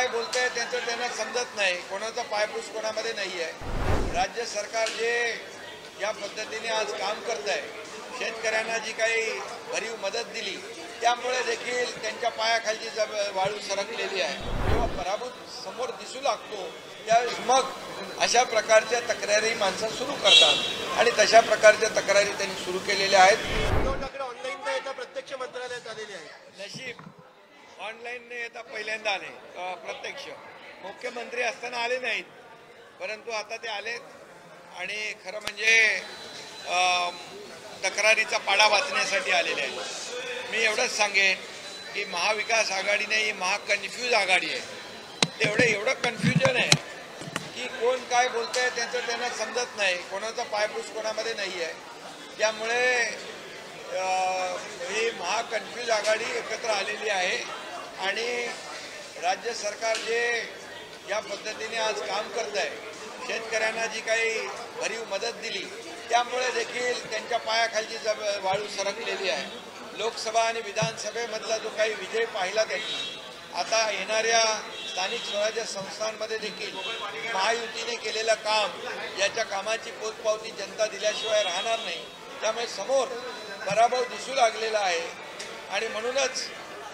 काय बोलतंय त्यांचं त्यांना समजत नाही, कोणाचा पायपूस कोणामध्ये नाही आहे। राज्य सरकार जे या पद्धतीने आज काम करत आहे, शेतकऱ्यांना जी काही भरीव मदत दिली त्यामुळे देखील त्यांच्या पायाखालची वाळू सरकलेली आहे। जेव्हा पराभूत समोर दिसू लागतो त्यावेळेस मग अशा प्रकारच्या तक्रारी माणसं सुरू करतात आणि तशा प्रकारच्या तक्रारी त्यांनी सुरू केलेल्या आहेत। ऑनलाईन न येता प्रत्यक्ष मंत्रालयात आलेले आहे। नशीब ऑनलाईन ने येता पहिल्यांदा आले, प्रत्यक्ष मुख्यमंत्री असताना आले नाहीत, परंतु आता ते आलेत आणि खरं म्हणजे तक्रारीचा पाडा वाचण्यासाठी आलेले आहेत। मी एवढंच सांगेन की महाविकास आघाडी नाही, ही महाकन्फ्यूज आघाडी आहे। एवढं कन्फ्युजन आहे की कोण काय बोलतंय त्यांचं त्यांना समजत नाही, कोणाचा पायपूस कोणामध्ये नाही आहे। त्यामुळे ही महाकन्फ्यूज आघाडी एकत्र आलेली आहे आणि राज्य सरकार जे या पद्धतीने आज काम करत आहे, शेतकऱ्यांना जी काही भरीव मदत दिली त्यामुळे देखील त्यांच्या पायाखालची वाळू सरकलेली आहे। लोकसभा आणि विधानसभेमधला जो काही विजय पाहिला त्यांनी, आता येणाऱ्या स्थानिक स्वराज्य संस्थांमध्ये देखील महायुतीने केलेलं काम, याच्या कामाची पोचपावती जनता दिल्याशिवाय राहणार नाही। त्यामुळे समोर पराभव दिसू लागलेला आहे आणि म्हणूनच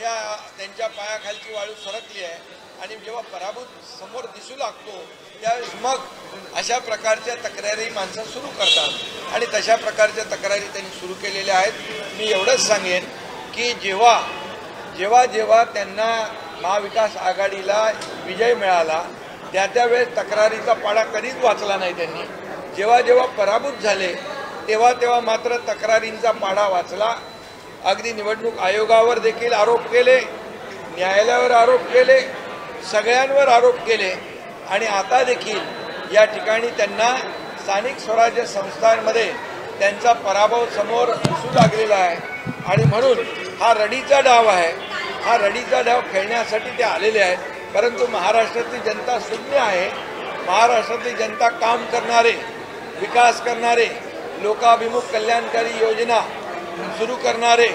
या त्यांच्या पायाखालची वाळू सरकली आहे आणि जेव्हा पराभूत समोर दिसू लागतो त्यावेळेस मग अशा प्रकारच्या तक्रारी माणसं सुरू करतात आणि तशा प्रकारच्या तक्रारी त्यांनी सुरू केलेल्या आहेत। मी एवढंच सांगेन की जेव्हा त्यांना महाविकास आघाडीला विजय मिळाला त्यावेळेस तक्रारीचा पाडा कधीच वाचला नाही त्यांनी। जेव्हा पराभूत झाले तेव्हा मात्र तक्रारींचा पाडा वाचला। अगदी निवडणूक आयोगावर देखील आरोप केले, न्यायालयावर आरोप केले, सगळ्यांवर आरोप केले आणि आता देखील या ठिकाणी त्यांना स्थानिक स्वराज्य संस्थांमध्ये त्यांचा पराभव समोर दिसू लागलेला आहे आणि म्हणून हा रडीचा डाव आहे। हा रडीचा डाव खेळण्यासाठी ते आलेले आहेत, परंतु महाराष्ट्रातली जनता सुज्ञ आहे। महाराष्ट्रातली जनता काम करणारे, विकास करणारे, लोकाभिमुख कल्याणकारी योजना सुरू करणारे,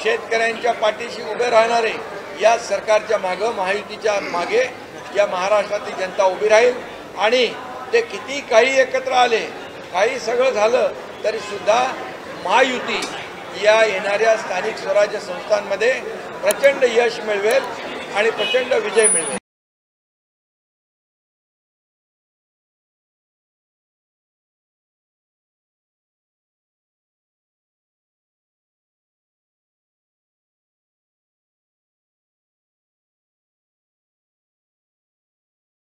शेतकऱ्यांच्या पाठीशी उभे राहणारे या सरकारच्या मागे, महायुतीच्या मागे या महाराष्ट्रातली जनता उभी राहील आणि ते किती काही एकत्र आले, काही सगळं झालं तरी सुद्धा महायुती या येणाऱ्या स्थानिक स्वराज्य संस्थांमध्ये प्रचंड यश मिळवेल आणि प्रचंड विजय मिळवेल।